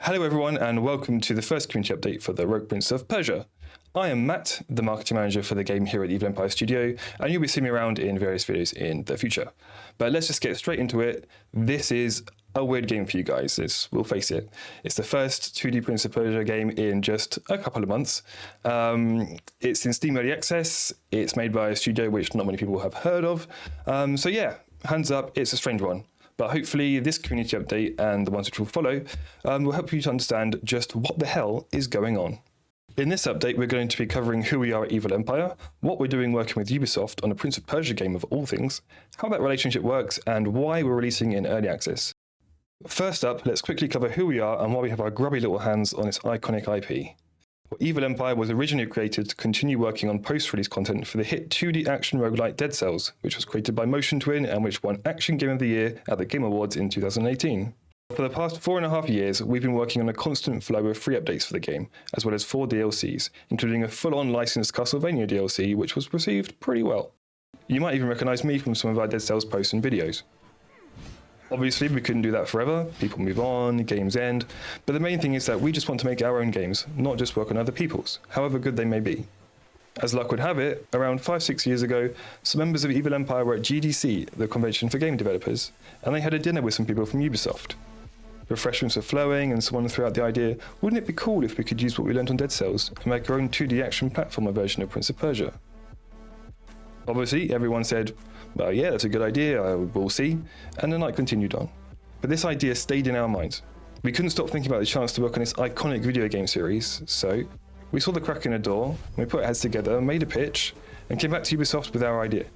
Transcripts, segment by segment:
Hello everyone and welcome to the first community update for the Rogue Prince of Persia. I am Matt, the marketing manager for the game here at Evil Empire Studio, and you'll be seeing me around in various videos in the future. But let's just get straight into it. This is a weird game for you guys, we'll face it. It's the first 2D Prince of Persia game in just a couple of months. It's in Steam Early Access, it's made by a studio which not many people have heard of. So yeah, hands up, it's a strange one. But hopefully this community update and the ones which will follow will help you to understand just what the hell is going on. In this update, we're going to be covering who we are at Evil Empire, what we're doing working with Ubisoft on a Prince of Persia game of all things, how that relationship works, and why we're releasing in early access. First up, let's quickly cover who we are and why we have our grubby little hands on this iconic IP. Evil Empire was originally created to continue working on post-release content for the hit 2D action roguelite Dead Cells, which was created by Motion Twin and which won Action Game of the Year at the Game Awards in 2018. For the past 4.5 years, we've been working on a constant flow of free updates for the game, as well as 4 DLCs, including a full-on licensed Castlevania DLC, which was received pretty well. You might even recognise me from some of our Dead Cells posts and videos. Obviously, we couldn't do that forever, people move on, games end, but the main thing is that we just want to make our own games, not just work on other people's, however good they may be. As luck would have it, around 5-6 years ago, some members of Evil Empire were at GDC, the convention for game developers, and they had a dinner with some people from Ubisoft. Refreshments were flowing, and someone threw out the idea, wouldn't it be cool if we could use what we learnt on Dead Cells and make our own 2D action platformer version of Prince of Persia? Obviously, everyone said, well, yeah, that's a good idea, we'll see, and the night continued on. But this idea stayed in our minds. We couldn't stop thinking about the chance to work on this iconic video game series, so we saw the crack in the door, we put our heads together, made a pitch, and came back to Ubisoft with our idea.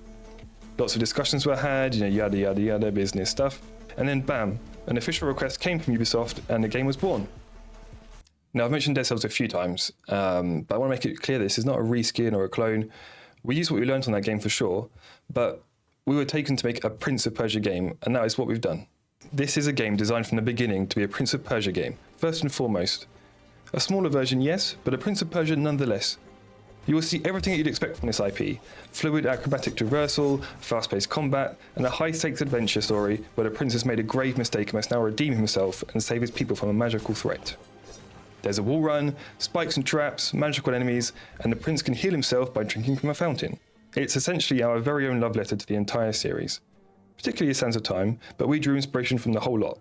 Lots of discussions were had, yada yada yada, business stuff, and then bam, an official request came from Ubisoft and the game was born. Now, I've mentioned Dead Cells a few times, but I want to make it clear this is not a reskin or a clone. We used what we learned on that game for sure, but we were taken to make a Prince of Persia game, and that is what we've done. This is a game designed from the beginning to be a Prince of Persia game, first and foremost. A smaller version, yes, but a Prince of Persia nonetheless. You will see everything that you'd expect from this IP. Fluid acrobatic traversal, fast-paced combat, and a high-stakes adventure story where the prince has made a grave mistake and must now redeem himself and save his people from a magical threat. There's a wall run, spikes and traps, magical enemies, and the prince can heal himself by drinking from a fountain. It's essentially our very own love letter to the entire series. Particularly Sands of Time, but we drew inspiration from the whole lot.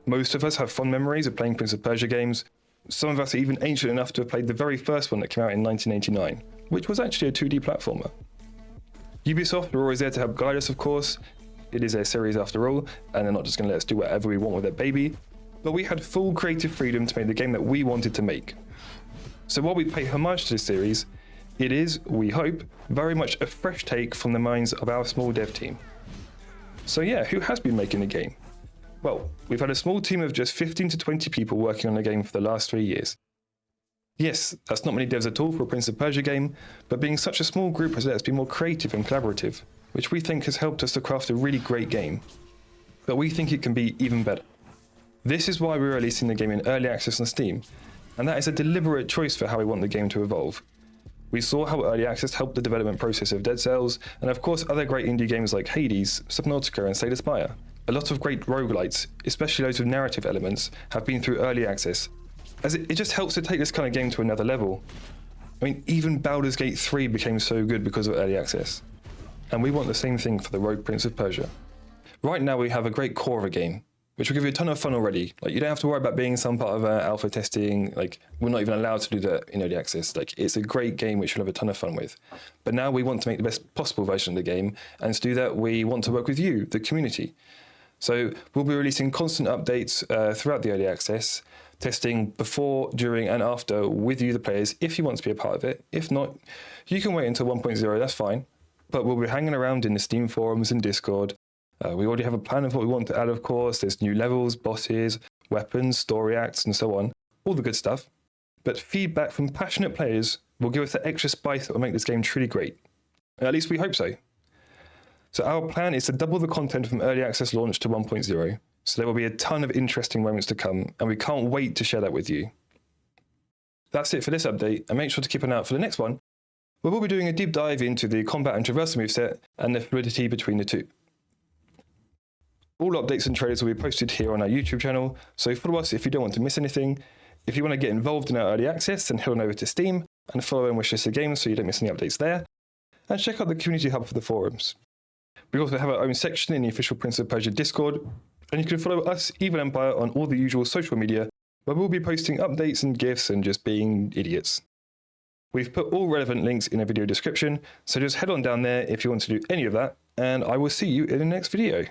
Most of us have fond memories of playing Prince of Persia games. Some of us are even ancient enough to have played the very first one that came out in 1989, which was actually a 2D platformer. Ubisoft are always there to help guide us, of course. It is a series after all, and they're not just going to let us do whatever we want with their baby. But we had full creative freedom to make the game that we wanted to make. So while we pay homage to this series, it is, we hope, very much a fresh take from the minds of our small dev team. So yeah, who has been making the game? Well, we've had a small team of just 15 to 20 people working on the game for the last 3 years. Yes, that's not many devs at all for a Prince of Persia game, but being such a small group has let us be more creative and collaborative, which we think has helped us to craft a really great game. But we think it can be even better. This is why we're releasing the game in early access on Steam, and that is a deliberate choice for how we want the game to evolve. We saw how early access helped the development process of Dead Cells, and of course other great indie games like Hades, Subnautica and Slay the Spire. A lot of great roguelites, especially those with narrative elements, have been through early access, as it just helps to take this kind of game to another level. I mean, even Baldur's Gate 3 became so good because of early access. And we want the same thing for the Rogue Prince of Persia. Right now we have a great core of a game, which will give you a ton of fun already. Like, you don't have to worry about being some part of alpha testing. Like, we're not even allowed to do that in early access. Like, it's a great game which you'll have a ton of fun with. But now we want to make the best possible version of the game, and to do that, we want to work with you, the community. So we'll be releasing constant updates throughout the early access, testing before, during, and after with you, the players, if you want to be a part of it. If not, you can wait until 1.0, that's fine. But we'll be hanging around in the Steam forums and Discord. We already have a plan of what we want to add, of course. There's new levels, bosses, weapons, story acts, and so on. All the good stuff. But feedback from passionate players will give us that extra spice that will make this game truly great. At least we hope so. So our plan is to double the content from early access launch to 1.0. So there will be a ton of interesting moments to come, and we can't wait to share that with you. That's it for this update, and make sure to keep an eye out for the next one, where we'll be doing a deep dive into the combat and traversal moveset and the fluidity between the two. All updates and trailers will be posted here on our YouTube channel, so follow us if you don't want to miss anything. If you want to get involved in our early access, then head on over to Steam and follow and wishlist the games so you don't miss any updates there. And check out the community hub for the forums. We also have our own section in the official Prince of Persia Discord, and you can follow us, Evil Empire, on all the usual social media, where we'll be posting updates and GIFs and just being idiots. We've put all relevant links in a video description, so just head on down there if you want to do any of that, and I will see you in the next video.